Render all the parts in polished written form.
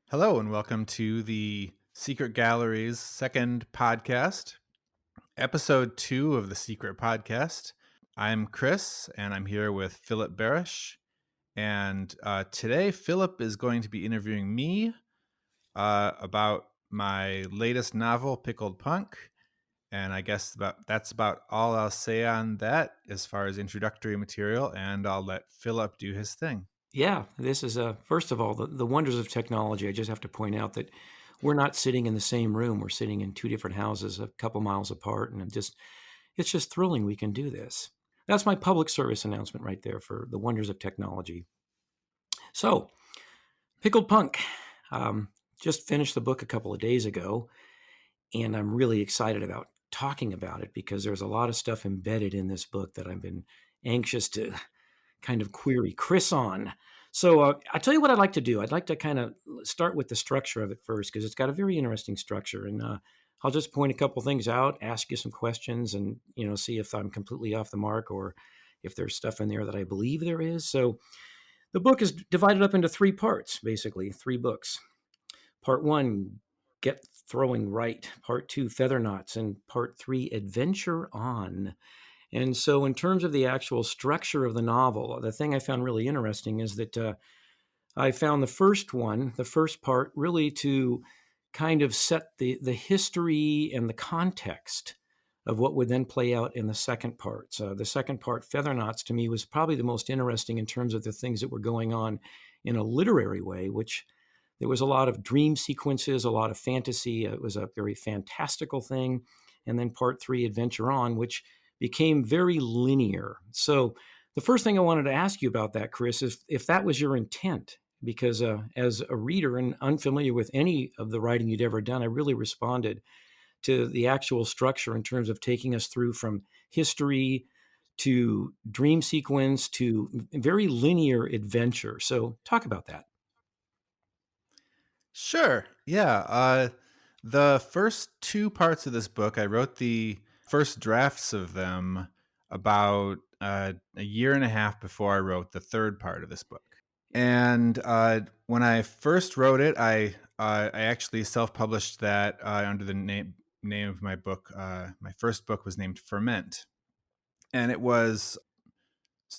Hello, and welcome to the Secret Gallery's second podcast, episode 2 of the Secret Podcast. I'm Chris, and I'm here with Philip Barasch. And today, Philip is going to be interviewing me about my latest novel, Pickled Punk. And I guess that's about all I'll say on that as far as introductory material, and I'll let Philip do his thing. Yeah, this is first of all the wonders of technology. I just have to point out that we're not sitting in the same room. We're sitting in two different houses, a couple miles apart, and it's just thrilling we can do this. That's my public service announcement right there for the wonders of technology. So, Pickled Punk. Just finished the book a couple of days ago, and I'm really excited about talking about it because there's a lot of stuff embedded in this book that I've been anxious to kind of query Chris on. So I'll tell you what I'd like to do. I'd like to kind of start with the structure of it first because it's got a very interesting structure. And I'll just point a couple things out, ask you some questions, and see if I'm completely off the mark or if there's stuff in there that I believe there is. So the book is divided up into three parts, basically, three books. Part one, Get Throwing Right. Part two, Feather Knots. And part three, Adventure On. And so in terms of the actual structure of the novel, the thing I found really interesting is that I found the first part, really to kind of set the history and the context of what would then play out in the second part. So the second part, Feather Knots, to me was probably the most interesting in terms of the things that were going on in a literary way, which there was a lot of dream sequences, a lot of fantasy. It was a very fantastical thing. And then part three, Adventure On, which became very linear. So the first thing I wanted to ask you about that, Chris, is if that was your intent, because as a reader and unfamiliar with any of the writing you'd ever done, I really responded to the actual structure in terms of taking us through from history to dream sequence to very linear adventure. So talk about that. Sure. Yeah. The first two parts of this book, I wrote the first drafts of them about a year and a half before I wrote the third part of this book. And when I first wrote it, I actually self-published that under the name of my book. My first book was named Ferment, and it was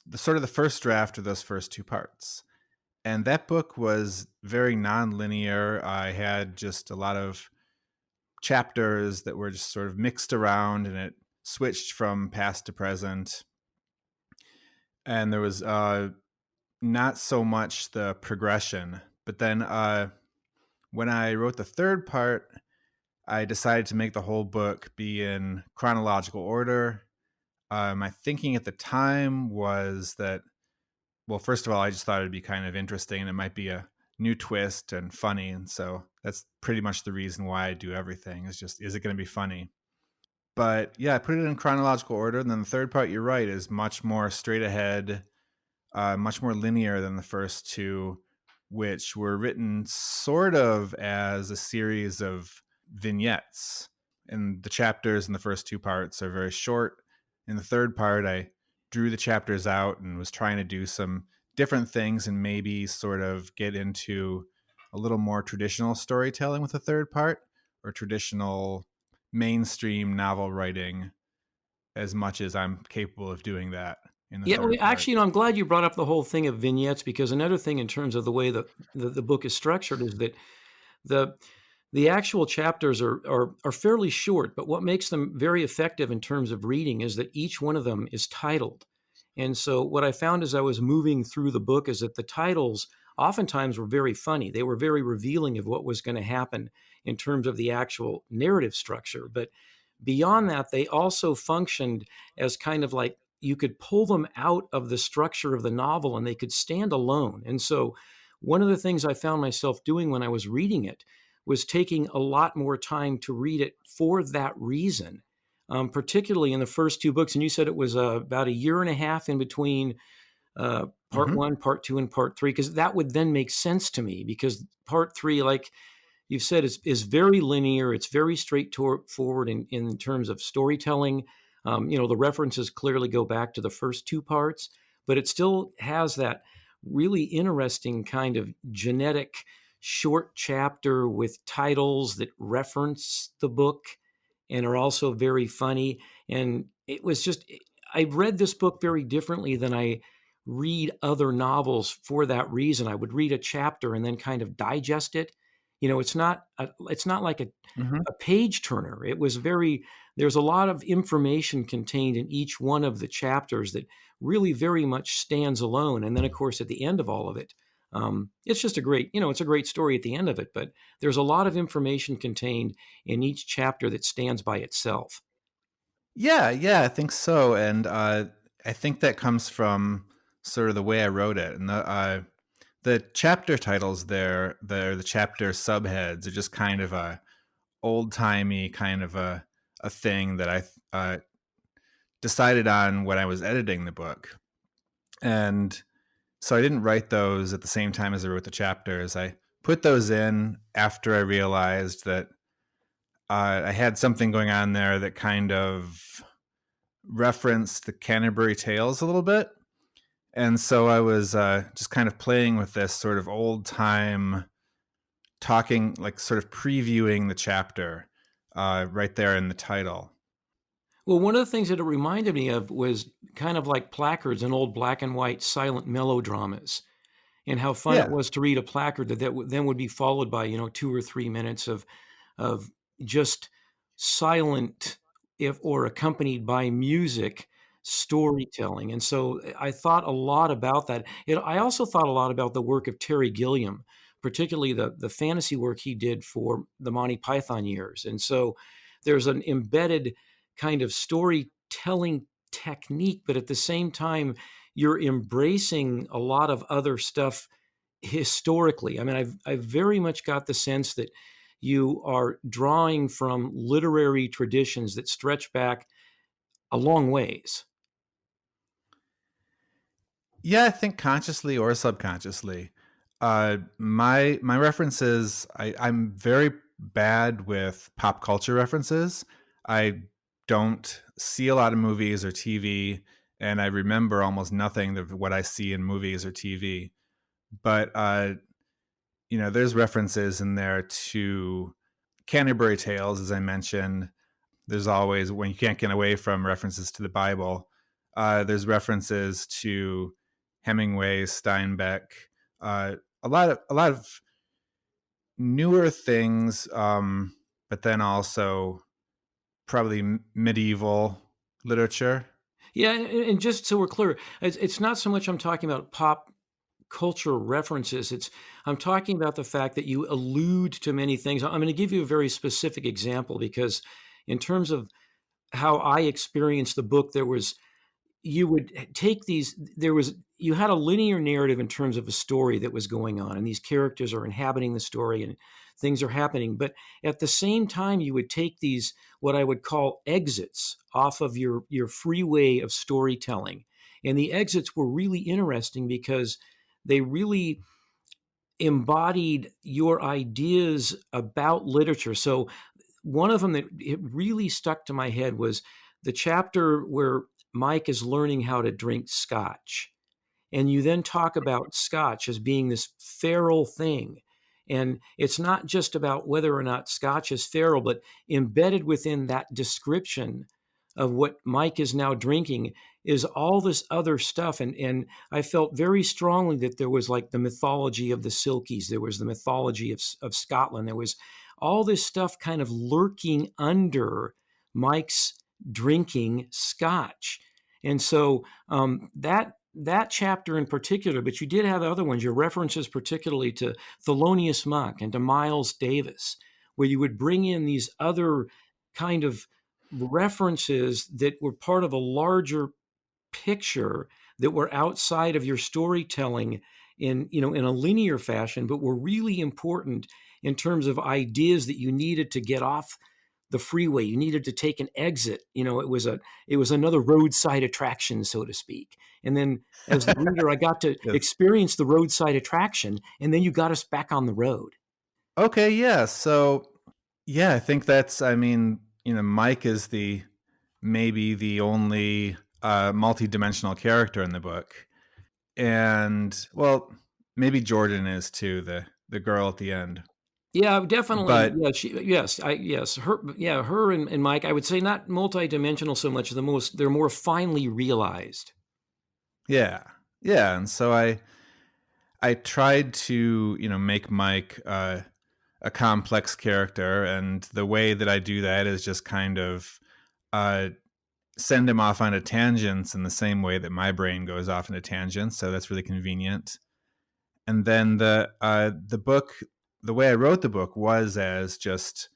the first draft of those first two parts. And that book was very non-linear. I had just a lot of chapters that were just sort of mixed around, and it switched from past to present. And there was not so much the progression. But then when I wrote the third part, I decided to make the whole book be in chronological order. My thinking at the time was that, well, first of all, I just thought it'd be kind of interesting and it might be a new twist and funny. And so that's pretty much the reason why I do everything is it going to be funny? But yeah, I put it in chronological order. And then the third part, you're right, is much more straight ahead, much more linear than the first two, which were written sort of as a series of vignettes. And the chapters in the first two parts are very short. In the third part, I drew the chapters out and was trying to do some different things and maybe sort of get into a little more traditional storytelling with the third part, or traditional mainstream novel writing, as much as I'm capable of doing that in the Yeah, well, third part. actually, I'm glad you brought up the whole thing of vignettes because another thing in terms of the way the book is structured is that the the actual chapters are fairly short, but what makes them very effective in terms of reading is that each one of them is titled. And so what I found as I was moving through the book is that the titles oftentimes were very funny. They were very revealing of what was going to happen in terms of the actual narrative structure. But beyond that, they also functioned as kind of like you could pull them out of the structure of the novel and they could stand alone. And so one of the things I found myself doing when I was reading it was taking a lot more time to read it for that reason, particularly in the first two books. And you said it was about a year and a half in between part one, part two, and part three, because that would then make sense to me because part three, like you've said, is very linear. It's very straightforward in terms of storytelling. The references clearly go back to the first two parts, but it still has that really interesting kind of genetic short chapter with titles that reference the book and are also very funny. And it was just, I read this book very differently than I read other novels for that reason. I would read a chapter and then kind of digest it. It's not like Mhm. a page turner. It was very, there's a lot of information contained in each one of the chapters that really very much stands alone. And then, of course, at the end of all of it, it's just a great, it's a great story at the end of it. But there's a lot of information contained in each chapter that stands by itself. Yeah, yeah, I think so, and, I think that comes from sort of the way I wrote it, and the chapter titles there, the chapter subheads are just kind of a old-timey kind of a thing that decided on when I was editing the book, and so I didn't write those at the same time as I wrote the chapters. I put those in after I realized that, I had something going on there that kind of referenced the Canterbury Tales a little bit. And so I was just kind of playing with this sort of old time talking, like sort of previewing the chapter right there in the title. Well, one of the things that it reminded me of was kind of like placards in old black and white silent melodramas, and how fun it Yeah. was to read a placard then would be followed by 2 or 3 minutes of just silent, if or accompanied by music, storytelling. And so I thought a lot about that. I also thought a lot about the work of Terry Gilliam, particularly the fantasy work he did for the Monty Python years. And so there's an embedded kind of storytelling technique, but at the same time, you're embracing a lot of other stuff historically. I mean, I've very much got the sense that you are drawing from literary traditions that stretch back a long ways. Yeah, I think consciously or subconsciously. My references, I'm very bad with pop culture references. I don't see a lot of movies or TV, and I remember almost nothing of what I see in movies or TV. But there's references in there to Canterbury Tales, as I mentioned. There's always, when you can't get away from references to the Bible, there's references to Hemingway, Steinbeck, a lot of newer things, but then also probably medieval literature. Yeah, and just so we're clear, it's not so much I'm talking about pop culture references. It's I'm talking about the fact that you allude to many things. I'm going to give you a very specific example because in terms of how I experienced the book, you would take these there was you had a linear narrative in terms of a story that was going on, and these characters are inhabiting the story and things are happening, but at the same time you would take these what I would call exits off of your freeway of storytelling. And the exits were really interesting because they really embodied your ideas about literature. So one of them that it really stuck to my head was the chapter where Mike is learning how to drink scotch. And you then talk about scotch as being this feral thing. And it's not just about whether or not scotch is feral, but embedded within that description of what Mike is now drinking is all this other stuff. And I felt very strongly that there was like the mythology of the Silkies, there was the mythology of Scotland, there was all this stuff kind of lurking under Mike's drinking scotch. And so that chapter in particular, but you did have other ones, your references particularly to Thelonious Monk and to Miles Davis, where you would bring in these other kind of references that were part of a larger picture that were outside of your storytelling in a linear fashion, but were really important in terms of ideas that you needed to get off the freeway. You needed to take an exit. It was another roadside attraction, so to speak. And then as the reader, I got to Yes. experience the roadside attraction, and then you got us back on the road. Okay, yeah. So, yeah, I think that's, I mean, Mike is maybe the only multi-dimensional character in the book. And, well, maybe Jordan is too, Yeah. the girl at the end. Yeah, definitely. But Yeah, her and Mike, I would say not multidimensional so much, they're more finely realized. yeah, yeah, and so I tried to, make Mike a complex character, and the way that I do that is just kind of uh, send him off onto tangents in the same way that my brain goes off into tangents. So that's really convenient. And then the book, the way I wrote the book was as just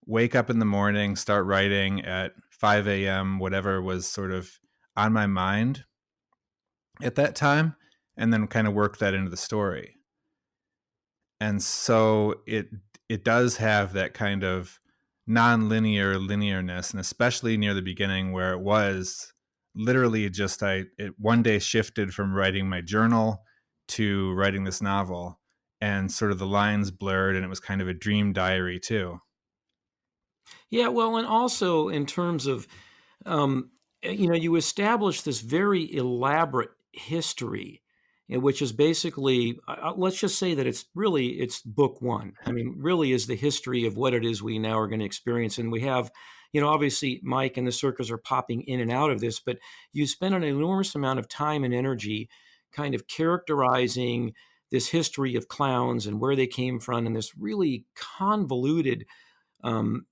wake up in the morning, start writing at 5 a.m., whatever was sort of on my mind at that time, and then kind of work that into the story. And so it does have that kind of non-linear linearness, and especially near the beginning where it was literally just it one day shifted from writing my journal to writing this novel, and sort of the lines blurred, and it was kind of a dream diary too. Yeah, well, and also in terms of, um, you establish this very elaborate history, which is basically, let's just say that it's book one. I mean, really is the history of what it is we now are going to experience, and we have, obviously Mike and the circus are popping in and out of this, but you spend an enormous amount of time and energy, kind of characterizing this history of clowns and where they came from, and this really convoluted. Um,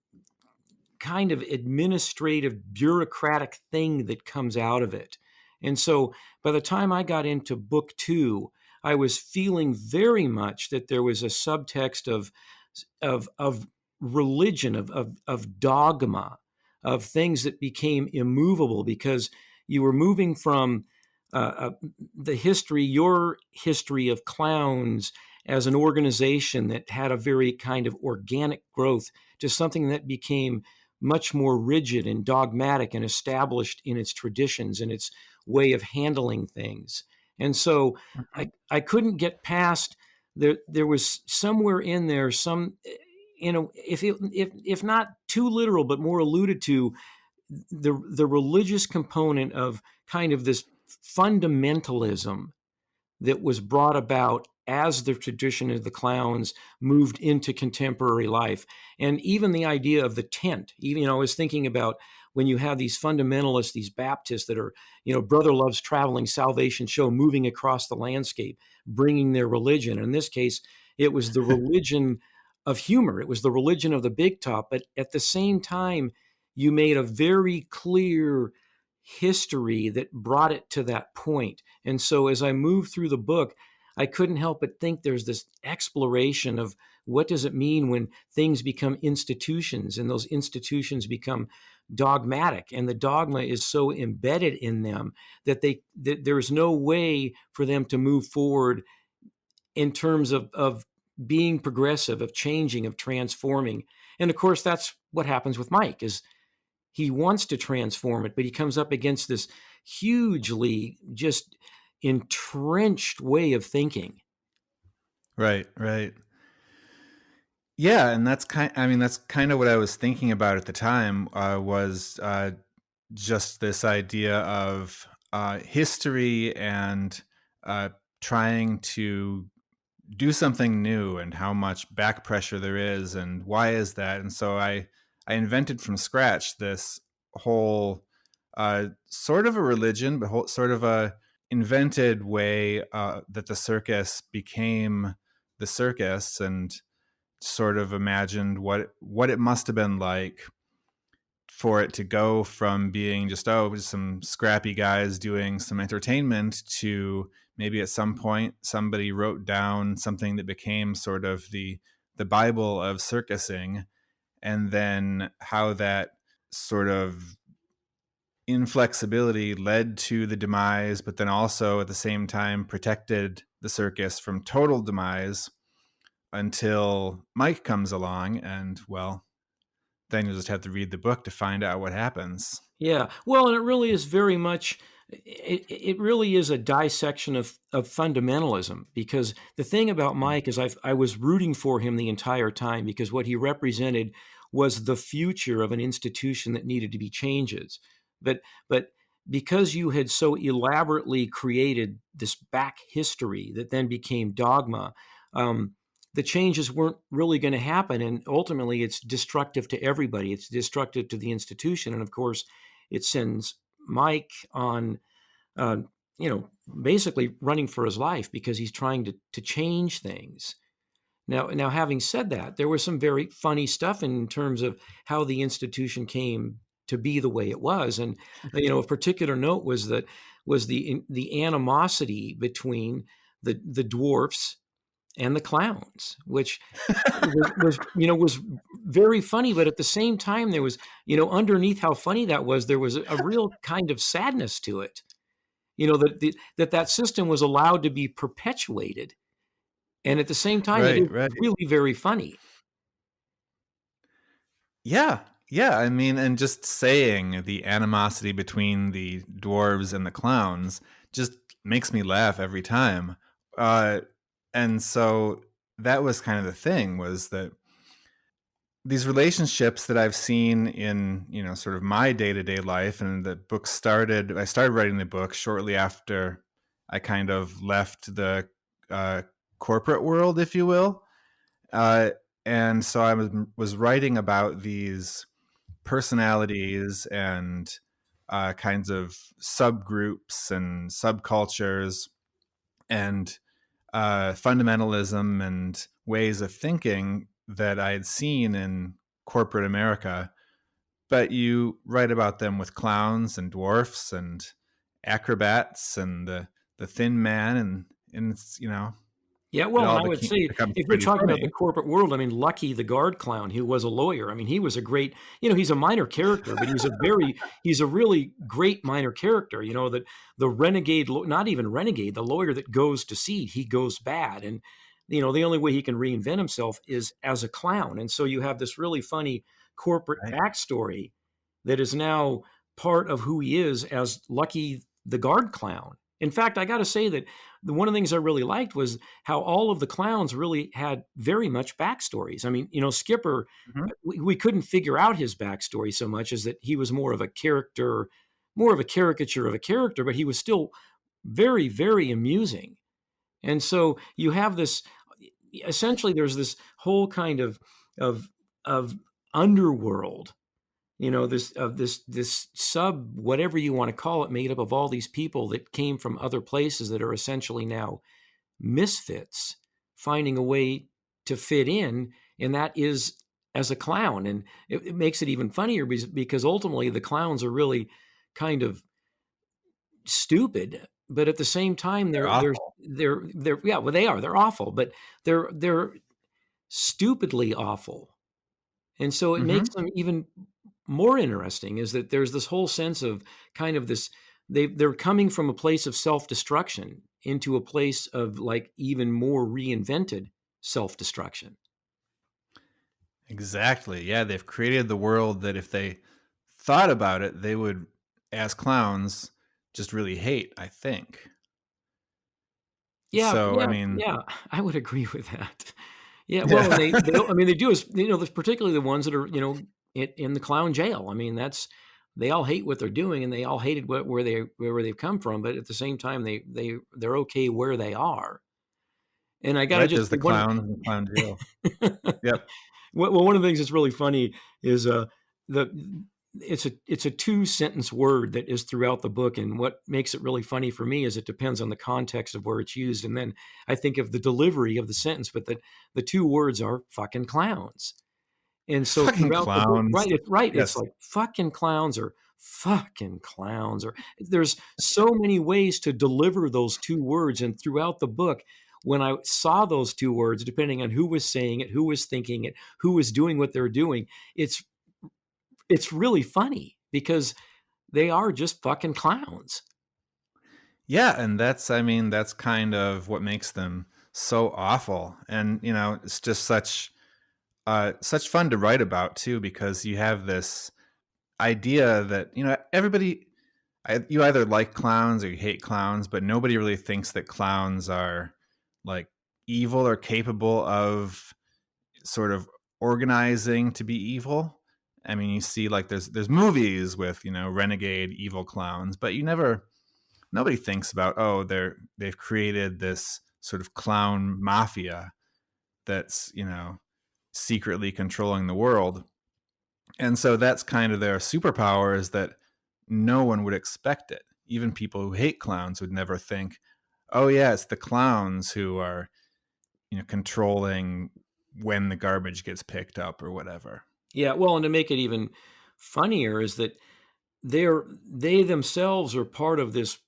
Kind of administrative bureaucratic thing that comes out of it. And so by the time I got into book 2, I was feeling very much that there was a subtext of religion, of dogma, of things that became immovable because you were moving from your history of clowns as an organization that had a very kind of organic growth to something that became much more rigid and dogmatic and established in its traditions and its way of handling things. And so Mhm. I couldn't get past there was somewhere in there some if not too literal but more alluded to the religious component of kind of this fundamentalism that was brought about as the tradition of the clowns moved into contemporary life. And even the idea of the tent, even, I was thinking about when you have these fundamentalists, these Baptists that are, Brother Love's traveling salvation show moving across the landscape, bringing their religion. In this case, it was the religion of humor. It was the religion of the big top. But at the same time, you made a very clear history that brought it to that point. And so as I moved through the book, I couldn't help but think there's this exploration of what does it mean when things become institutions and those institutions become dogmatic and the dogma is so embedded in them that there's no way for them to move forward in terms of being progressive, of changing, of transforming. And of course that's what happens with Mike is he wants to transform it, but he comes up against this hugely just entrenched way of thinking. Right, right. Yeah, and that's kind of what I was thinking about at the time, was just this idea of history and uh, trying to do something new, and how much back pressure there is, and why is that. And so I invented from scratch this whole sort of a religion, but sort of a invented way that the circus became the circus, and sort of imagined what it must have been like for it to go from being just some scrappy guys doing some entertainment to maybe at some point somebody wrote down something that became sort of the Bible of circusing, and then how that sort of inflexibility led to the demise, but then also at the same time protected the circus from total demise until Mike comes along, and well, then you'll just have to read the book to find out what happens. Yeah. Well, and it really is very much it really is a dissection of fundamentalism because the thing about Mike is I was rooting for him the entire time because what he represented was the future of an institution that needed to be changes. But because you had so elaborately created this back history that then became dogma, um, the changes weren't really going to happen, and ultimately it's destructive to everybody. It's destructive to the institution, and of course it sends Mike on, uh, basically running for his life because he's trying to change things. Now, having said that, there was some very funny stuff in terms of how the institution came to be the way it was, and of particular note was the animosity between the dwarfs and the clowns, which was very funny, but at the same time, there was, underneath how funny that was, there was a real kind of sadness to it. That system was allowed to be perpetuated, and at the same time, it is Right, right. really very funny. Yeah, yeah. I mean, and just saying the animosity between the dwarves and the clowns just makes me laugh every time. Uh, and so that was kind of the thing, was that these relationships that I've seen in, sort of my day-to-day life, and the book I started writing the book shortly after I kind of left the uh, corporate world, if you will. Uh, and so I was writing about these personalities and kinds of subgroups and subcultures and fundamentalism and ways of thinking that I had seen in corporate America. But you write about them with clowns and dwarfs and acrobats and the thin man, and it's, Yeah, it well, and all I would say becomes if you're pretty talking about the funny. corporate world, I mean, Lucky the guard clown, who was a lawyer. I mean, he was a great, he's a minor character, but he's a really great minor character. That the renegade, not even renegade, the lawyer that goes to seed, he goes bad, and the only way he can reinvent himself is as a clown. And so you have this really funny corporate Right. backstory that is now part of who he is as Lucky the guard clown. In fact, I got to say that one of the things I really liked was how all of the clowns really had very much backstories. I mean, Skipper, Mhm. we couldn't figure out his backstory so much as that he was more of a character, more of a caricature of a character, but he was still very, very amusing. And so you have this, essentially, there's this whole kind of of underworld, this sub, whatever you want to call it, made up of all these people that came from other places that are essentially now misfits finding a way to fit in, and that is as a clown. And it makes it even funnier because ultimately the clowns are really kind of stupid, but at the same time They're awful. they're yeah, well, they are, they're awful, but they're stupidly awful. And so it makes Hmm. them even more interesting, is that there's this whole sense of kind of this, they're coming from a place of self-destruction into a place of like even more reinvented self-destruction. Exactly. Yeah, they've created the world that if they thought about it, they would, as clowns, just really hate, I think. Yeah, So, I yeah, mean, yeah, I would agree with that. Yeah, well, and yeah, I mean, they do, is, particularly the ones that are, in the clown jail. I mean, they all hate what they're doing, and they all hated where they've come from, but at the same time, they're okay where they are. And I gotta right. just There's say the clowns in the clown jail. Yep. well, one of the things that's really funny is, the it's a two-sentence word that is throughout the book, and what makes it really funny for me is it depends on the context of where it's used, and then I think of the delivery of the sentence, but the two words are "fucking clowns." And so Fucking throughout the book, clowns. it's Yes. like "fucking clowns" or "fucking clowns," or there's so many ways to deliver those two words, and throughout the book, when I saw those two words, depending on who was saying it, who was thinking it, who was doing what they're doing, it's really funny because they are just fucking clowns. Yeah, and I mean, that's kind of what makes them so awful. And, it's just such fun to write about too, because you have this idea that, everybody, you either like clowns or you hate clowns, but nobody really thinks that clowns are like evil or capable of sort of organizing to be evil. I mean, you see like there's movies with, renegade evil clowns, but nobody thinks about, oh, they've created this sort of clown mafia that's, secretly controlling the world. And so that's kind of their superpower, is that no one would expect it. Even people who hate clowns would never think, oh yeah, it's the clowns who are, controlling when the garbage gets picked up or whatever. Yeah, well, and to make it even funnier is that they themselves are part of this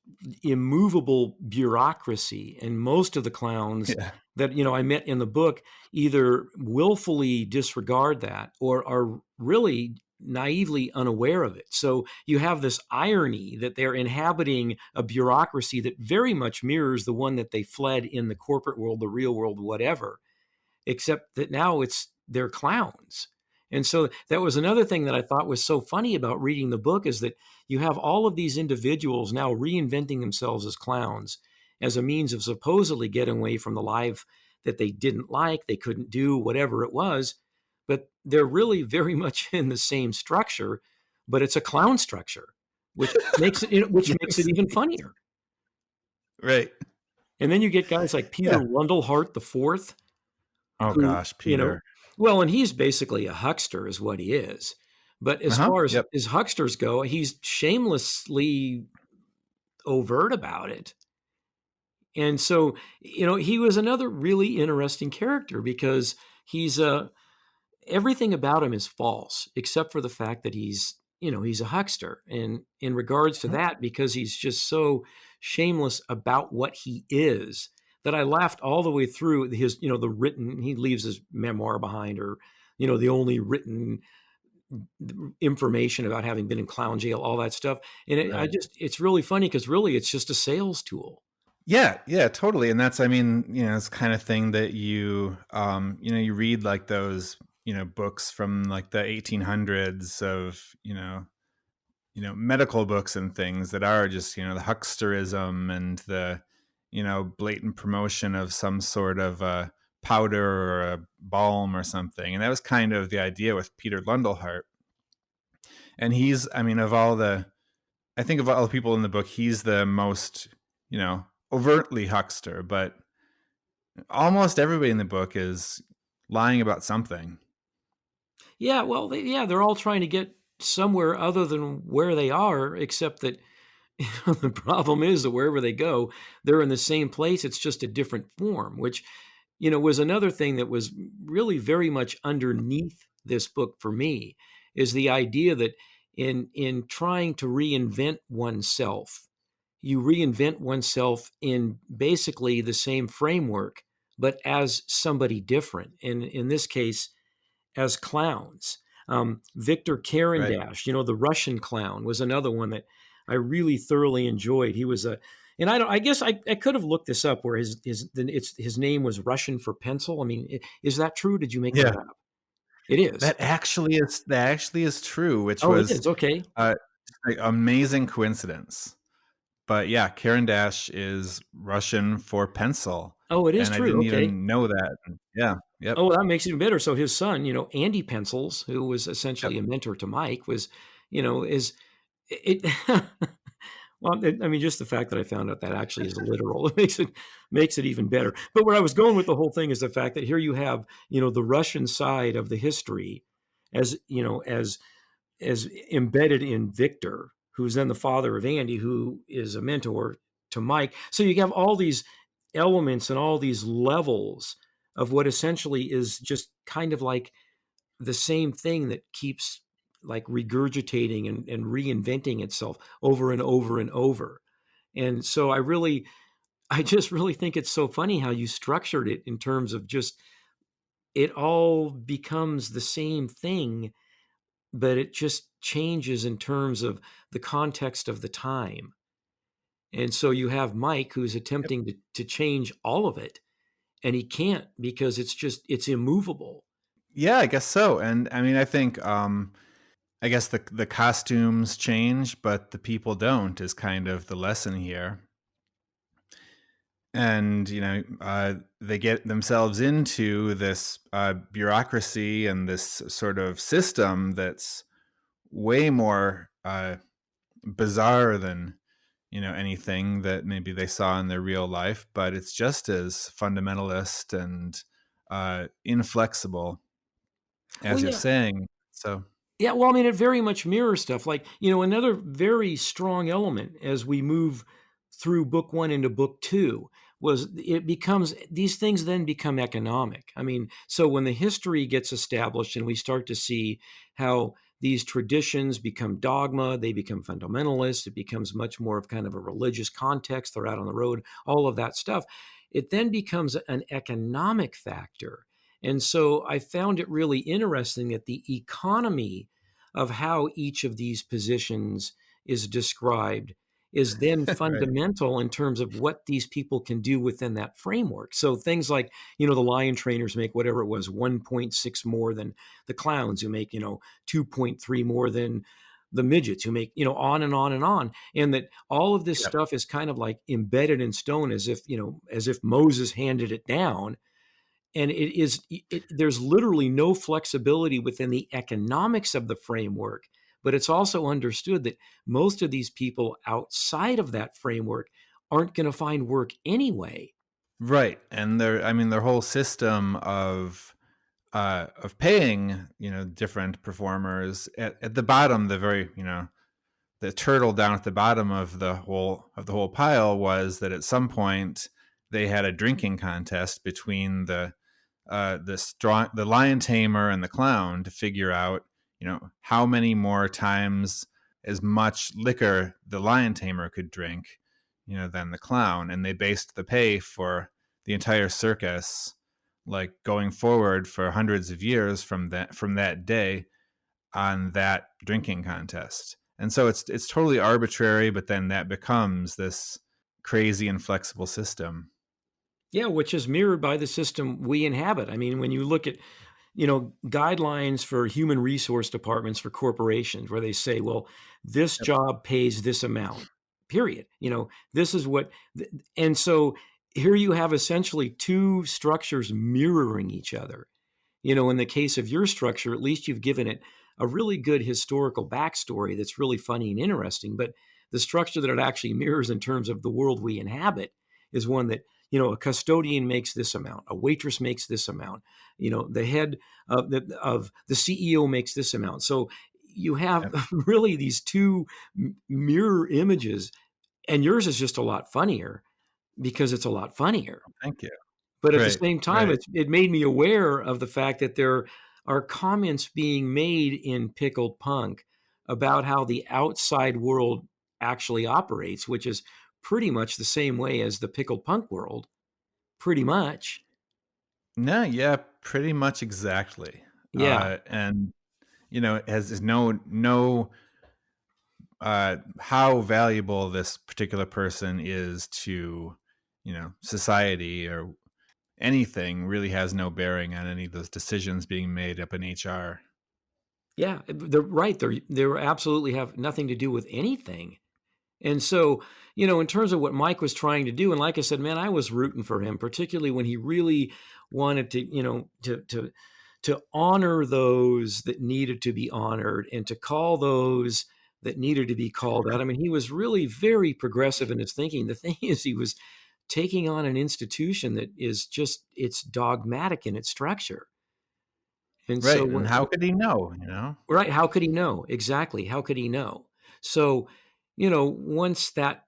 immovable bureaucracy, and most of the clowns Yeah. that, I met in the book either willfully disregard that or are really naively unaware of it. So you have this irony that they're inhabiting a bureaucracy that very much mirrors the one that they fled in the corporate world, the real world, whatever, except that now they're clowns. And so that was another thing that I thought was so funny about reading the book, is that you have all of these individuals now reinventing themselves as clowns as a means of supposedly getting away from the life that they didn't like, they couldn't do, whatever it was. But they're really very much in the same structure, but it's a clown structure, which makes it Yes. even funnier. Right. And then you get guys like Peter Yeah. Rundlehart the Fourth, Oh who, gosh, Peter. well, and he's basically a huckster is what he is. But as Uh-huh. far Yep. as hucksters go, he's shamelessly overt about it. And so, he was another really interesting character because he's everything about him is false except for the fact that he's a huckster. And in regards to Mhm. that, because he's just so shameless about what he is, that I laughed all the way through his, the written, he leaves his memoir behind, or, the only written information about having been in clown jail, all that stuff. And Right. it's really funny because really it's just a sales tool. Yeah, yeah, totally. And that's, I mean, it's kind of thing that you read like those, books from like the 1800s of, medical books and things that are just, the hucksterism and the, blatant promotion of some sort of a powder or a balm or something. And that was kind of the idea with Peter Lundlehart. And he's, I mean, I think of all the people in the book, he's the most, overtly huckster, but almost everybody in the book is lying about something. Yeah, well, they're all trying to get somewhere other than where they are, except that the problem is that wherever they go, they're in the same place. It's just a different form, which, was another thing that was really very much underneath this book for me, is the idea that in trying to reinvent oneself, you reinvent oneself in basically the same framework, but as somebody different. And in this case, as clowns. Victor Right. Carandash, the Russian clown, was another one that I really thoroughly enjoyed. He was and I don't. I guess I could have looked this up, where his name was Russian for pencil. I mean, is that true? Did you make that Yeah. up? It is. That actually is true, which Oh, it was is. Okay. uh like amazing coincidence. But yeah, Karen Dash is Russian for pencil. Oh, it is And I true. didn't Okay. even know that. Yeah. Yep. Oh, that makes it even better. So his son, Andy Pencils, who was essentially Yep. a mentor to Mike, is it. Well, I mean, just the fact that I found out that actually is literal, it makes it even better. But where I was going with the whole thing is the fact that here you have, the Russian side of the history, as as embedded in Victor, who's then the father of Andy, who is a mentor to Mike. So you have all these elements and all these levels of what essentially is just kind of like the same thing that keeps like regurgitating and reinventing itself over and over and over. And so I just really think it's so funny how you structured it in terms of just it all becomes the same thing, but it just changes in terms of the context of the time. And so you have Mike who's Yep. attempting to change all of it, and he can't because it's immovable. Yeah, I guess so. And I mean, I think I guess the costumes change, but the people don't, is kind of the lesson here. And they get themselves into this bureaucracy and this sort of system that's way more bizarre than anything that maybe they saw in their real life, but it's just as fundamentalist and inflexible, Well, as you're yeah. saying. So Yeah, well, I mean, it very much mirrors stuff. Like, another very strong element as we move through book one into book two was it becomes these things then become economic. I mean, so when the history gets established and we start to see how these traditions become dogma, they become fundamentalist, it becomes much more of kind of a religious context, they're out on the road, all of that stuff. It then becomes an economic factor. And so I found it really interesting that the economy of how each of these positions is described is then right. fundamental in terms of what these people can do within that framework. So things like, the lion trainers make whatever it was, 1.6 more than the clowns who make, 2.3 more than the midgets who make, on and on and on. And that all of this Yep. stuff is kind of like embedded in stone as if Moses handed it down, and there's literally no flexibility within the economics of the framework, but it's also understood that most of these people outside of that framework aren't going to find work anyway. Right. And I mean, their whole system of paying, different performers at the bottom, the very, the turtle down at the bottom of the whole pile was that at some point they had a drinking contest between the lion tamer and the clown to figure out, how many more times as much liquor the lion tamer could drink, than the clown. And they based the pay for the entire circus, like going forward for hundreds of years from that day, on that drinking contest. And so it's totally arbitrary, but then that becomes this crazy inflexible system. Yeah, which is mirrored by the system we inhabit. I mean, when you look at guidelines for human resource departments for corporations where they say, well, this Yep. job pays this amount, period. This is what, and so here you have essentially two structures mirroring each other. In the case of your structure, at least you've given it a really good historical backstory that's really funny and interesting. But the structure that it actually mirrors in terms of the world we inhabit is one that, a custodian makes this amount, a waitress makes this amount, the head of the CEO makes this amount. So you have Yep. really these two mirror images, and yours is just a lot funnier because it's a lot funnier. Thank you. But at the Right. same time, Right. it made me aware of the fact that there are comments being made in Pickled Punk about how the outside world actually operates, which is pretty much the same way as the Pickled Punk world, pretty much. No, yeah, pretty much exactly. Yeah. And it has is no how valuable this particular person is to, society or anything really has no bearing on any of those decisions being made up in HR. Yeah, they're right. They absolutely have nothing to do with anything. And so, in terms of what Mike was trying to do, and like I said, man, I was rooting for him, particularly when he really wanted to, to honor those that needed to be honored and to call those that needed to be called out. I mean, he was really very progressive in his thinking. The thing is, he was taking on an institution that is just it's dogmatic in its structure. And so Right. And how could he know, right, how could he know? Exactly, how could he know? So, once that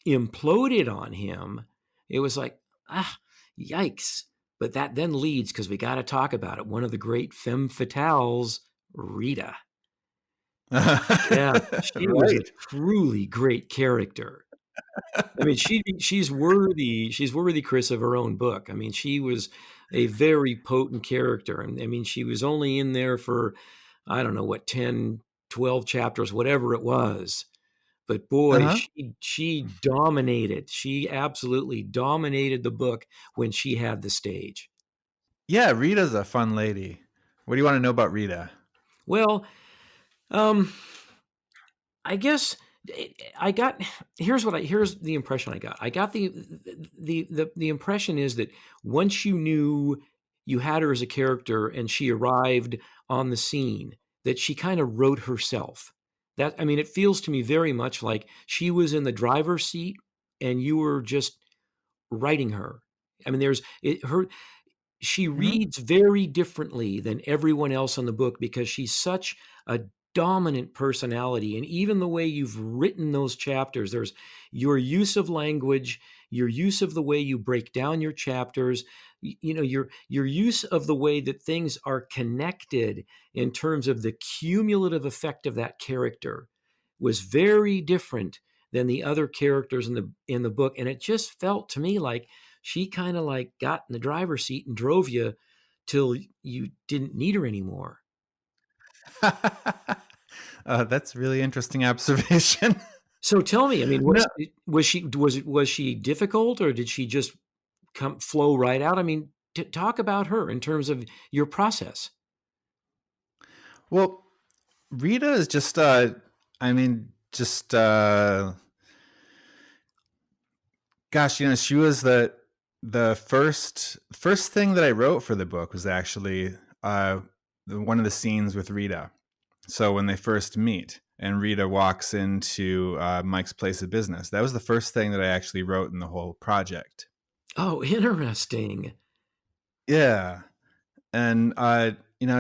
imploded on him, it was like, "Ah, yikes." But that then leads, because we gotta talk about it, one of the great femme fatales, Rita. Yeah, she was a Right. truly great character. I mean, she's worthy, Chris, of her own book. I mean, she was a very potent character, and, I mean, she was only in there for, I don't know what, 10, 12 chapters, whatever it was, but boy, Uh-huh. she dominated. She absolutely dominated the book when she had the stage. Yeah, Rita's a fun lady. What do you want to know about Rita? Well, um I guess I got here's the impression I got. I got the impression is that once you knew you had her as a character and she arrived on the scene, that she kind of wrote herself. That I mean, it feels to me very much like she was in the driver's seat and you were just writing her. I mean, there's her. she Mhm. reads very differently than everyone else in the book because she's such a dominant personality. And even the way you've written those chapters, there's your use of language, your use of the way you break down your chapters, your use of the way that things are connected in terms of the cumulative effect of that character was very different than the other characters in the book. And it just felt to me like she kind of like got in the driver's seat and drove you till you didn't need her anymore. That's really interesting observation. So tell me, I mean, No, was she difficult, or did she just come flow right out? I mean, talk about her in terms of your process. well, Rita is just, I mean, just, gosh, she was the first thing that I wrote for the book was actually one of the scenes with Rita. So when they first meet and Rita walks into Mike's place of business, that was the first thing that I actually wrote in the whole project. Oh, interesting. Yeah, and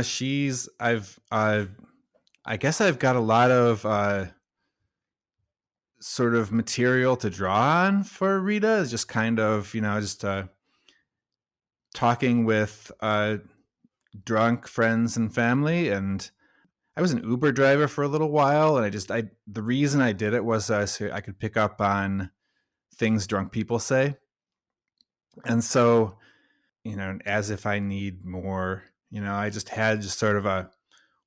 she's I guess I've got a lot of sort of material to draw on for Rita. Is just kind of just talking with drunk friends and family, and I was an Uber driver for a little while, and I the reason I did it was so I could pick up on things drunk people say, and so as if I need more, I just had just sort of a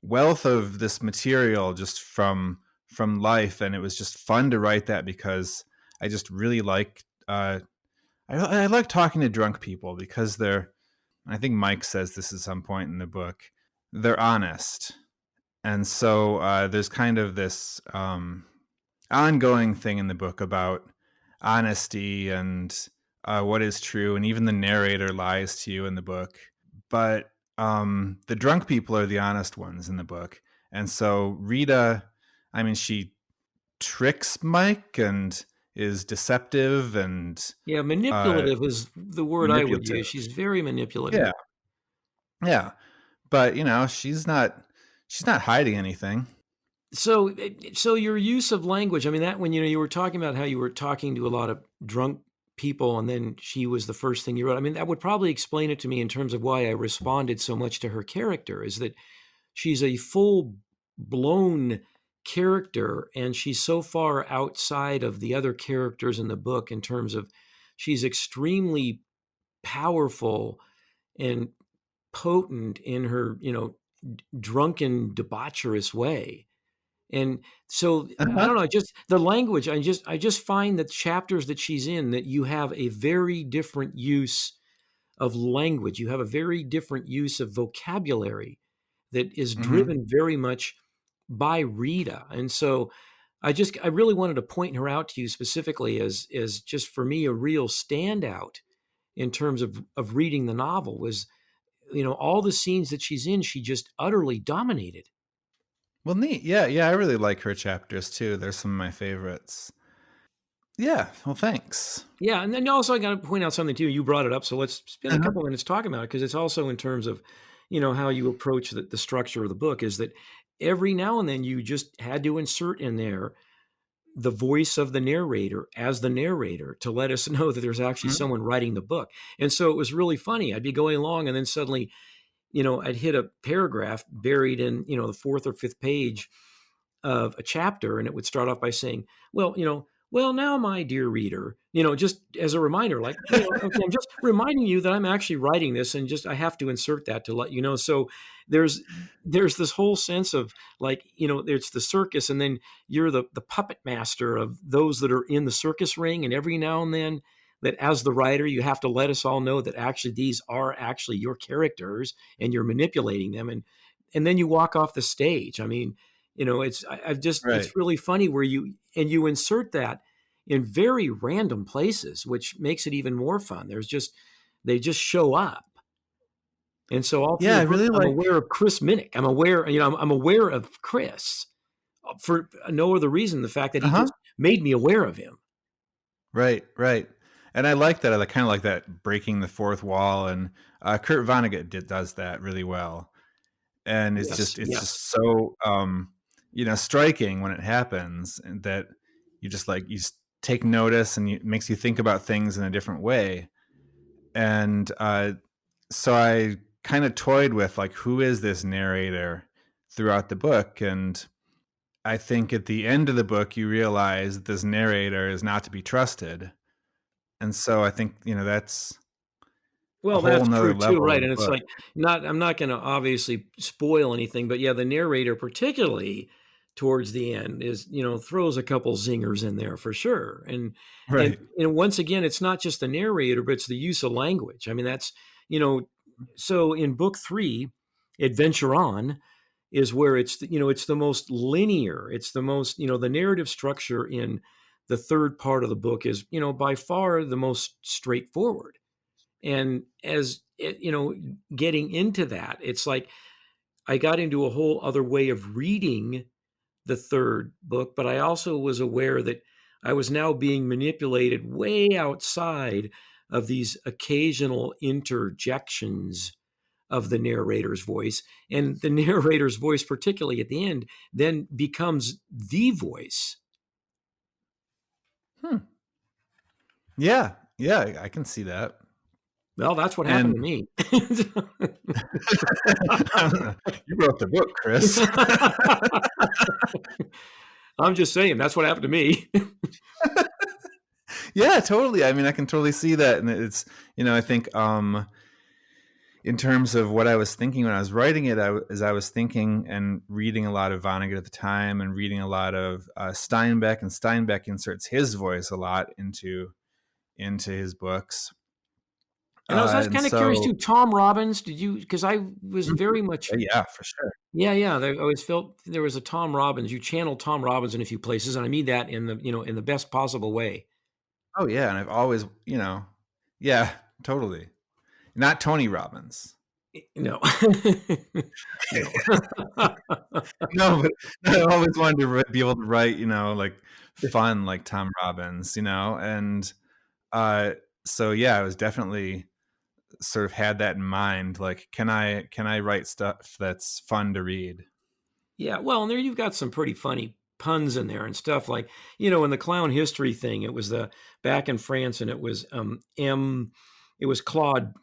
wealth of this material just from life, and it was just fun to write that because I just really like I like talking to drunk people because they're, I think Mike says this at some point in the book, they're honest. And so there's kind of this ongoing thing in the book about honesty and what is true, and even the narrator lies to you in the book. But the drunk people are the honest ones in the book. And so Rita, I mean, she tricks Mike and is deceptive and Yeah, uh, manipulative is the word I would use. manipulative. She's very manipulative. Yeah, yeah. But she's not hiding anything. So your use of language, I mean, that when you were talking about how you were talking to a lot of drunk people, and then she was the first thing you wrote. I mean, that would probably explain it to me in terms of why I responded so much to her character. Is that she's a full blown character, and she's so far outside of the other characters in the book in terms of she's extremely powerful and potent in her drunken debaucherous way. And so I Uh-huh. don't know, just the language, I just find that chapters that she's in, that you have a very different use of language. You have a very different use of vocabulary that is Hmm. driven very much by Rita. And so I really wanted to point her out to you specifically as just for me a real standout in terms of reading the novel was, all the scenes that she's in, she just utterly dominated. Well, neat. Yeah, yeah. I really like her chapters too. They're some of my favorites. Yeah. Well, thanks. Yeah, and then also I got to point out something too. You brought it up, so let's spend a Uh-huh. couple minutes talking about it because it's also in terms of, how you approach the structure of the book. Is that every now and then you just had to insert in there the voice of the narrator as the narrator to let us know that there's actually Mhm. someone writing the book. And so it was really funny. I'd be going along, and then suddenly, I'd hit a paragraph buried in, the fourth or fifth page of a chapter, and it would start off by saying, well, well, now, my dear reader, just as a reminder, like, okay, I'm just reminding you that I'm actually writing this, and just I have to insert that to let you know. So there's there's this whole sense of like, there's the circus, and then you're the puppet master of those that are in the circus ring, and every now and then that as the writer you have to let us all know that actually these are actually your characters and you're manipulating them, and then you walk off the stage. I mean, I've just Right. it's really funny where you insert that in very random places, which makes it even more fun. They just show up. And so all through Yeah, the I book, really I'm like. aware of Chris Minnick. I'm aware of Chris for no other reason the fact that he Uh-huh. just made me aware of him. Right, right. And I like that. I kind of like that breaking the fourth wall, and Kurt Vonnegut does that really well. And Yes, it's yes. just so striking when it happens, and that you just take notice, and it makes you think about things in a different way. And so I kind of toyed with like, who is this narrator throughout the book, and I think at the end of the book you realize this narrator is not to be trusted. And so I think that's a Well, whole that's nother true too, level of right, the and it's book. like, I'm not gonna obviously spoil anything, but yeah, the narrator, particularly towards the end, is, throws a couple zingers in there for sure, and Right. once again, it's not just the narrator, but it's the use of language. I mean, that's you know so in book 3, Adventure On, is where it's the most linear, it's the most, the narrative structure in the 3rd part of the book is, by far the most straightforward. And as it, getting into that, it's like I got into a whole other way of reading the 3rd book, but I also was aware that I was now being manipulated way outside of these occasional interjections of the narrator's voice. And the narrator's voice, particularly at the end, then becomes the voice. Hmm. Yeah. Yeah, I can see that. Well, that's what happened to And me. you wrote the book, Chris. I'm just saying, that's what happened to me. Yeah, totally. I mean, I can totally see that. And it's, I think in terms of what I was thinking when I was writing it, as I was thinking and reading a lot of Vonnegut at the time, and reading a lot of Steinbeck, and Steinbeck inserts his voice a lot into his books. And I was And kinda curious so, too, Tom Robbins, did you? Because I was very much. yeah, for sure. Yeah, yeah, I always felt there was a Tom Robbins, you channeled Tom Robbins in a few places, and I mean that in the best possible way. Oh, yeah. And I've always, yeah, totally. Not Tony Robbins. No. No. No, but I always wanted to be able to write, like fun, like Tom Robbins, and uh, so yeah, I was definitely sort of had that in mind. Like, can I write stuff that's fun to read? Yeah, well, and there you've got some pretty funny puns in there and stuff like, in the clown history thing, it was the back in France and it was it was Claude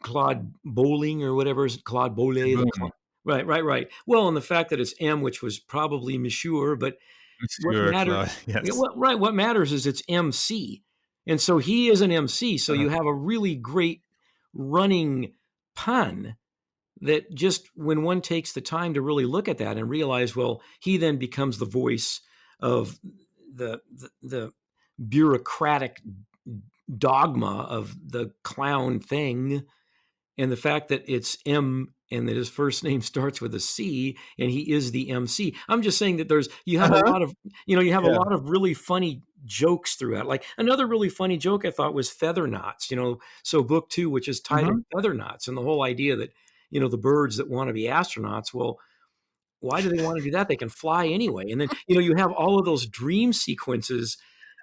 Bowling or whatever, is it Claude Bolé, the Boom, right, right, right. Well, and the fact that it's M, which was probably Monsieur, but what Monsieur matter Claude. yeah, Yes. what right, what matters is it's MC. And so he is an MC, so Uh, you have a really great running pun that just when one takes the time to really look at that and realize, well, he then becomes the voice of the bureaucratic dogma of the clown thing, and the fact that it's M and that his first name starts with a C and he is the MC. I'm just saying that you have a uh-huh. lot of you have a Yeah. lot of really funny jokes throughout. Like another really funny joke I thought was feather knots. So book 2, which is titled Mhm. Feather Knots, and the whole idea that the birds that want to be astronauts. Well, why do they want to do that? They can fly anyway. And then, you have all of those dream sequences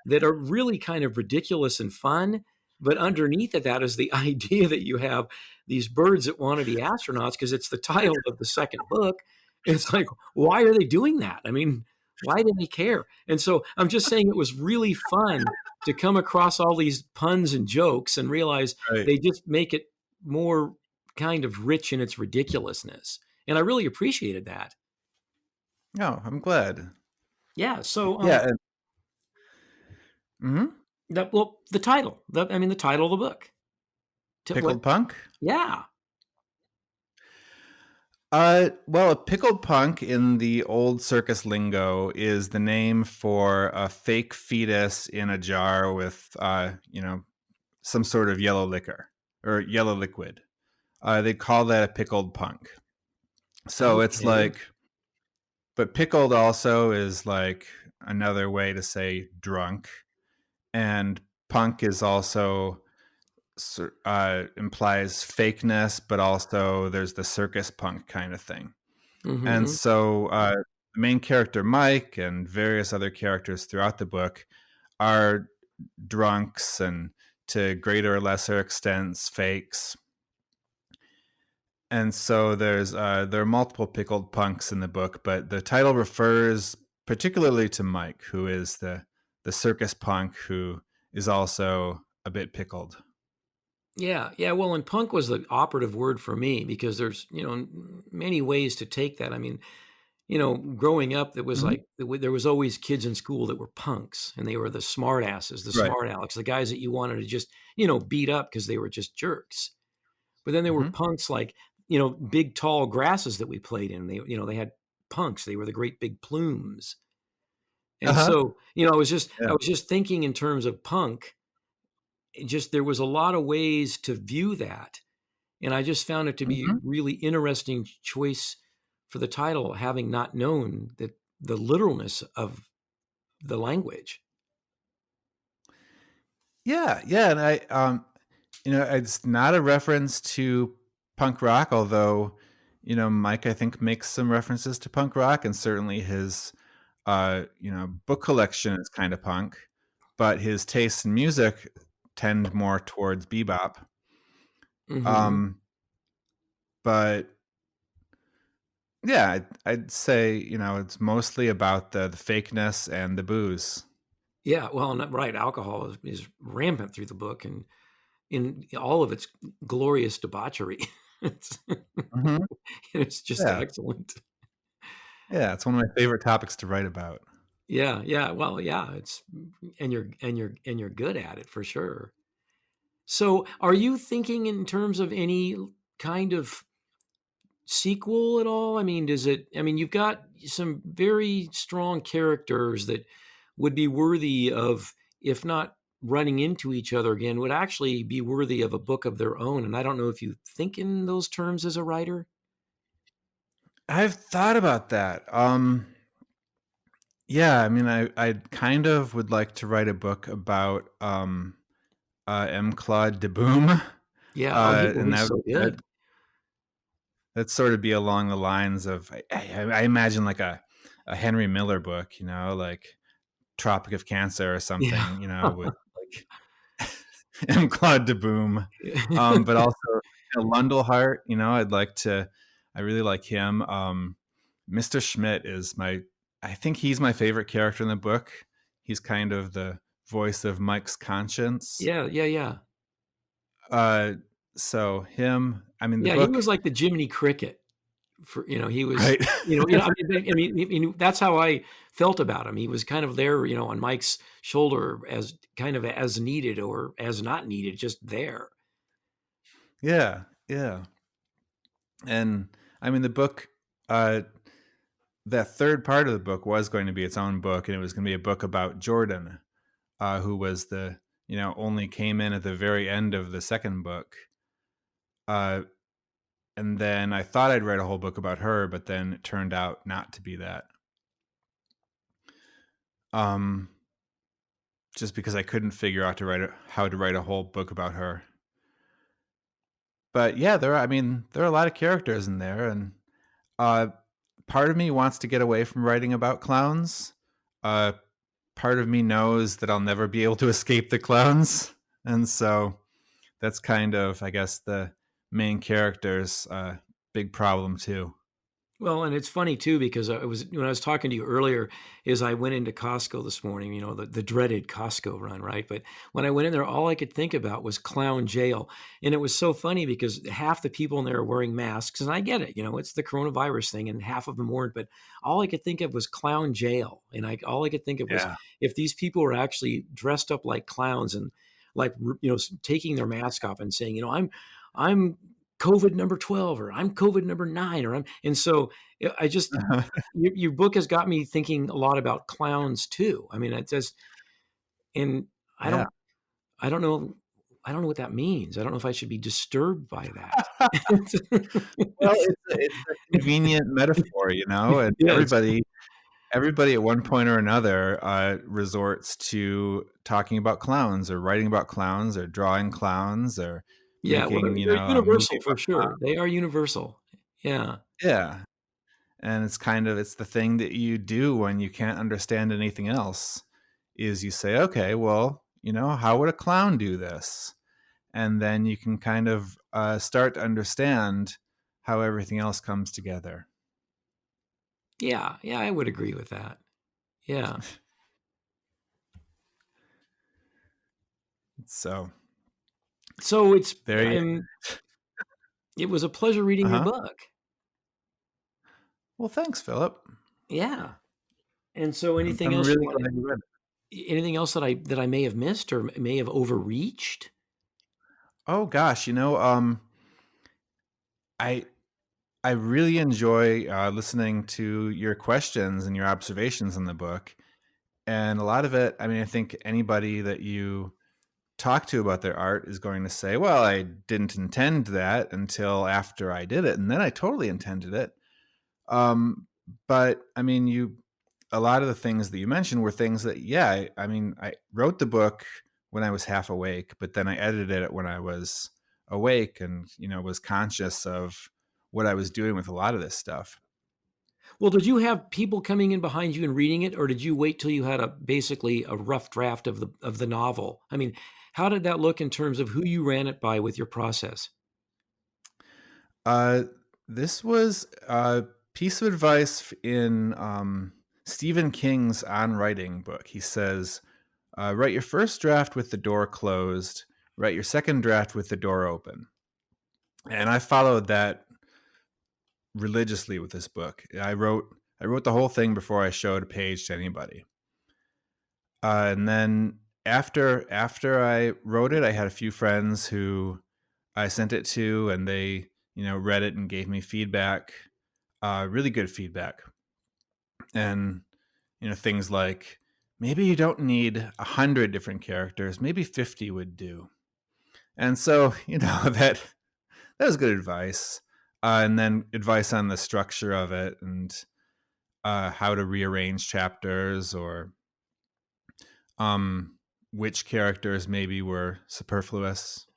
that are really kind of ridiculous and fun. But underneath of that is the idea that you have these birds that want to be astronauts because it's the title of the 2nd book. It's like, why are they doing that? I mean, why do they care? And so I'm just saying it was really fun to come across all these puns and jokes and realize Right. they just make it more kind of rich in its ridiculousness. And I really appreciated that. No, I'm glad. Yeah, so, Yeah. Mhm. the title, the title of the book. To what Pickled Punk. Yeah. Well, a pickled punk in the old circus lingo is the name for a fake fetus in a jar with, some sort of yellow liquor or yellow liquid. They call that a pickled punk. So it's Okay. like, but pickled also is like another way to say drunk, and punk is also implies fakeness, but also there's the circus punk kind of thing. And Mhm. so the main character, Mike, and various other characters throughout the book are drunks and to greater or lesser extents fakes. And so there are multiple pickled punks in the book, but the title refers particularly to Mike, who is the circus punk who is also a bit pickled. Yeah, yeah, well, and punk was the operative word for me because there's, many ways to take that. I mean, growing up, there was Mhm. like there was always kids in school that were punks, and they were the smart asses, the Right. smart Alex, the guys that you wanted to just, beat up because they were just jerks. But then there were Mhm. punks like, big tall grasses that we played in. They had punks. They were the great big plumes. And Uh-huh. so, I Yeah. was just thinking in terms of punk, just there was a lot of ways to view that. And I just found it to be Mhm. really interesting choice for the title, having not known that the literalness of the language. Yeah, yeah, and it's not a reference to punk rock, although, Mike, I think, makes some references to punk rock, and certainly his, book collection is kind of punk, but his tastes in music tend more towards bebop. Mhm. Um, but yeah, I'd say, it's mostly about the fakeness and the booze. Yeah, well, and right, alcohol is rampant through the book and in all of its glorious debauchery. It's Mhm. it's just Yeah. excellent. Yeah, it's one of my favorite topics to write about. Yeah, yeah, well, yeah, it's and you're good at it for sure. So, are you thinking in terms of any kind of sequel at all? I mean, you've got some very strong characters that would be worthy of, if not running into each other again, would actually be worthy of a book of their own. And I don't know if you think in those terms as a writer. I've thought about that. Yeah, I mean, I kind of would like to write a book about M. Claude de Boom, Yeah. Oh, well, and he's so good. that sort of be along the lines of I imagine like a Henry Miller book, like Tropic of Cancer or Yeah. something, with like M. Claude de Boom, but also Lundell I really like him. Mr. Schmidt is I think he's my favorite character in the book. He's kind of the voice of Mike's conscience. Yeah. Yeah. Yeah. Uh, so him, I mean, the Yeah. He book, was like the Jiminy Cricket. He was, right? that's how I felt about him. He was kind of there, on Mike's shoulder as kind of as needed or as not needed, just there. Yeah, yeah. And I mean, the book, uh, that third part of the book was going to be its own book, and it was going to be a book about Jordan, who was only came in at the very end of the second book. Uh, and then I thought I'd write a whole book about her, but then it turned out not to be that. Um, just because I couldn't figure out how to write a whole book about her. But yeah, I mean, there are a lot of characters in there, and uh, part of me wants to get away from writing about clowns. Uh, Part of me knows that I'll never be able to escape the clowns, and so that's kind of, I guess, the main character's big problem too. Well, and it's funny too because I was when I was talking to you earlier, is I went into Costco this morning, the dreaded Costco run, right? But when I went in there, all I could think about was clown jail, and it was so funny because half the people in there are wearing masks, and I get it, it's the coronavirus thing, and half of them weren't. But all I could think of was clown jail, and all I could think of was Yeah. if these people were actually dressed up like clowns and like taking their mask off and saying, I'm COVID number 12 or I'm COVID number 9 or I'm and so I just your book has got me thinking a lot about clowns too. I mean, it just and I Yeah. don't I don't know I don't know what that means. I don't know if I should be disturbed by that. Well, it's a convenient metaphor, and Yes. everybody at one point or another resorts to talking about clowns or writing about clowns or drawing clowns or Yeah, well, making, they're a movie universal for about sure. They are universal. Yeah. yeah. And it's the thing that you do when you can't understand anything else is you say, okay, well, how would a clown do this? And then you can kind of start to understand how everything else comes together. Yeah, yeah, I would agree with that. Yeah. So So there you. it was a pleasure reading your Uh-huh. book. Well, thanks, Philip. Yeah. And so anything I'm else you really want glad you read it. anything else that I may have missed or may have overreached? Oh gosh, I I really enjoy listening to your questions and your observations in the book. And a lot of it, I mean, I think anybody that you talk to about their art is going to say, well, I didn't intend that until after I did it. And then I totally intended it. Um, but I mean, a lot of the things that you mentioned were things that, yeah, I mean, I wrote the book when I was half awake, but then I edited it when I was awake and, was conscious of what I was doing with a lot of this stuff. Well, did you have people coming in behind you and reading it, or did you wait till you had basically a rough draft of the novel? I mean, how did that look in terms of who you ran it by with your process? Uh, this was a piece of advice in Stephen King's On Writing book. He says, write your first draft with the door closed, write your second draft with the door open. And I followed that religiously with this book. I wrote the whole thing before I showed a page to anybody. And then after I wrote it, I had a few friends who I sent it to, and they read it and gave me feedback, really good feedback, and things like maybe you don't need 100 different characters, maybe 50 would do. And so that was good advice. And then advice on the structure of it and how to rearrange chapters or um, which characters maybe were superfluous.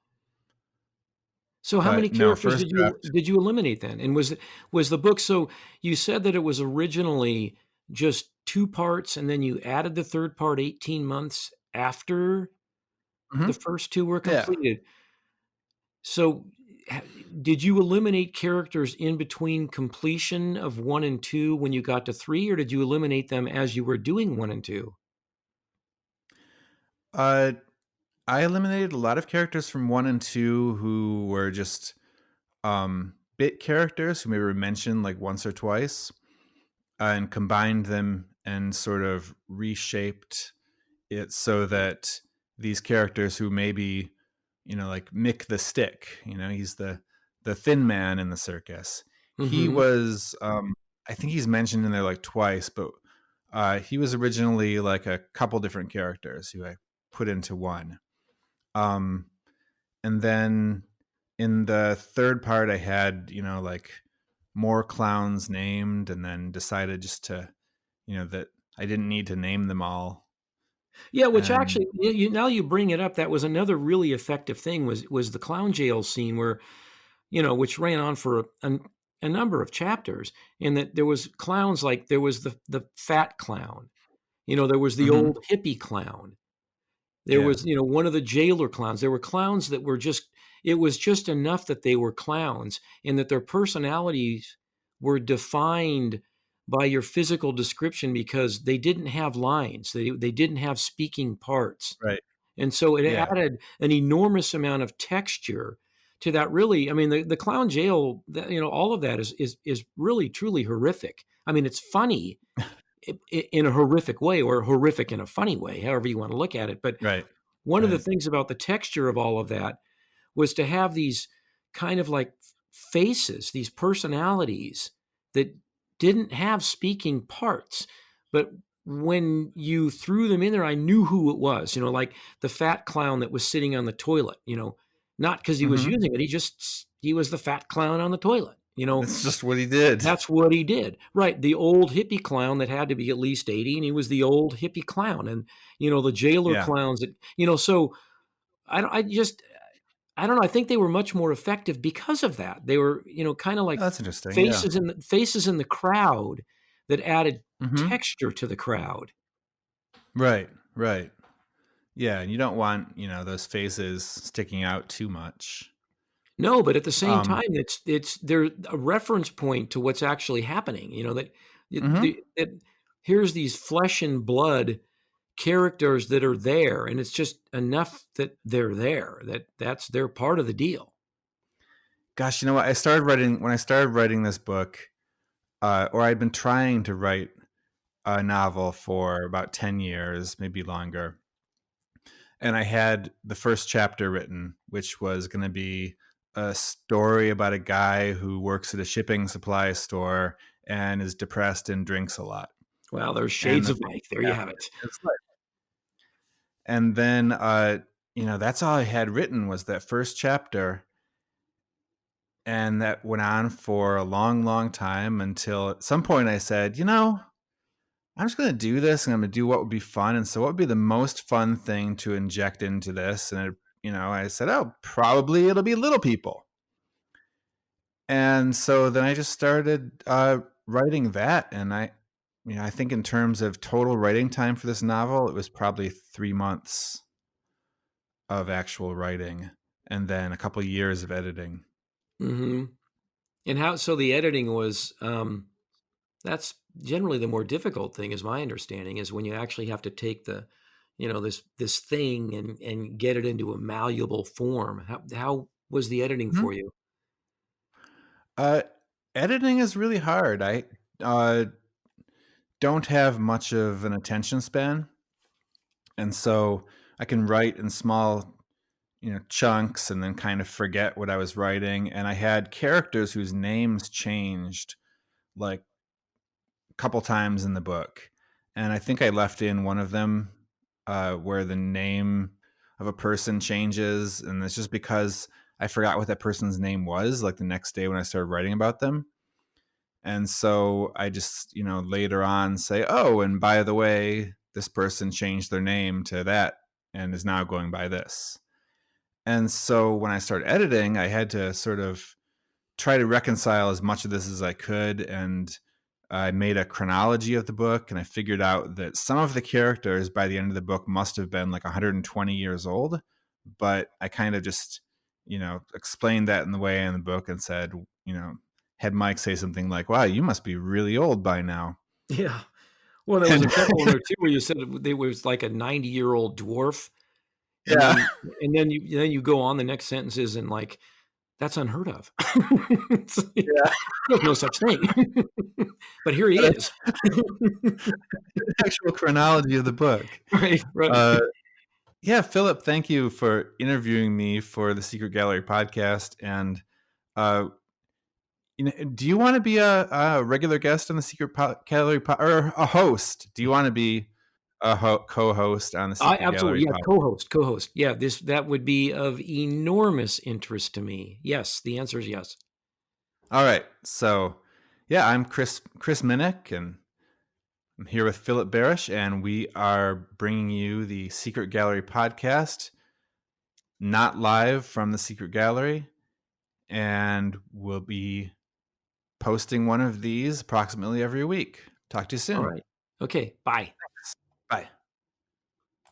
So how many But no, characters first did you draft. did you eliminate then? And was the book so you said that it was originally just 2 parts and then you added the 3rd part 18 months after the Mhm. first 2 were Yeah. completed. So ha did you eliminate characters in between completion of 1 and 2 when you got to 3, or did you eliminate them as you were doing 1 and 2? Uh, I eliminated a lot of characters from 1 and 2 who were just bit characters who maybe were mentioned like once or twice, and combined them and sort of reshaped it so that these characters who maybe like Mick the Stick, he's the thin man in the circus. He Mhm. was I think he's mentioned in there like twice, but he was originally like a couple different characters who I put into one. um and then in the third part I had like more clowns named, and then decided just to that I didn't need to name them all. Yeah, which And actually, now you bring it up, that was another really effective thing was the clown jail scene where, which ran on for a number of chapters, and that there was clowns like there was the fat clown, there was the mhm, old hippie clown. There yeah, was, one of the jailer clowns. There were clowns that were just it was just enough that they were clowns and that their personalities were defined by your physical description because they didn't have lines. They didn't have speaking parts. right, And so it yeah, added an enormous amount of texture to that really I mean, the clown jail, all of that is really truly horrific. I mean, it's funny in a horrific way or horrific in a funny way, however you want to look at it. But right, one of the right, things about the texture of all of that was to have these kind of like faces, these personalities that didn't have speaking parts. But when you threw them in there, I knew who it was, like the fat clown that was sitting on the toilet, not because he was mhm. using it. He was the fat clown on the toilet, That's just what he did. that's what he did. Right, the old hippie clown that had to be at least 80, and he was the old hippie clown, and, the jailer Yeah. clowns that so I don't know, I think they were much more effective because of that. They were, kinda like That's interesting, yeah. faces in the crowd that added Mhm. texture to the crowd. Right, right. Yeah, and you don't want, those faces sticking out too much. No, but at the same Um time, it's they're a reference point to what's actually happening, that mhm. here's these flesh and blood characters that are there, and it's just enough that they're there, they're part of the deal. Gosh, you know what? When I started writing this book, or I'd been trying to write a novel for about 10 years, maybe longer. And I had the first chapter written, which was going to be a story about a guy who works at a shipping supply store and is depressed and drinks a lot. Well, there's And shades the of thing Mike, there you yeah, have it. it's like and then that's all I had written was that first chapter, and that went on for a long, long time until at some point I said, I'm just going to do this and I'm going to do what would be fun. And so, what would be the most fun thing to inject into this? And, I said, oh, probably it'll be little people. And so then I just started writing that. And I think in terms of total writing time for this novel, it was probably 3 months of actual writing and then a couple of years of editing. Mhm. And how so the editing was, that's generally the more difficult thing is my understanding, is when you actually have to take this thing and get it into a malleable form. How was the editing Mhm. for you? Uh, Editing is really hard. I uh, don't have much of an attention span. And so I can write in small, chunks and then kind of forget what I was writing. And I had characters whose names changed like a couple times in the book. And I think I left in one of them where the name of a person changes. And it's just because I forgot what that person's name was, like the next day when I started writing about them. And so I just, later on say, oh, and by the way, this person changed their name to that and is now going by this. And so when I started editing, I had to sort of try to reconcile as much of this as I could. And I made a chronology of the book and I figured out that some of the characters by the end of the book must have been like 120 years old. But I kind of just, explained that in the way in the book and said, you know, had Mike say something like, wow, you must be really old by now. Yeah. Well, there was And a couple in there too where you said they was like a 90-year-old dwarf, and yeah, then you go on the next sentences and like, that's unheard of. It's like, yeah. there's no such thing. But here he is. The actual chronology of the book. Right, right. Uh, yeah, Philip, thank you for interviewing me for the Secret Gallery podcast. And uh, do you want to be a regular guest on the Gallery or a host? Do you want to be a co-host on the I Secret Gallery absolutely, yeah, podcast? co-host. Yeah, that would be of enormous interest to me. Yes, the answer is yes. All right. So, yeah, I'm Chris Minnick, and I'm here with Philip Barasch, and we are bringing you the Secret Gallery podcast, not live from the Secret Gallery, and we'll be posting one of these approximately every week. Talk to you All soon. right. Okay, bye.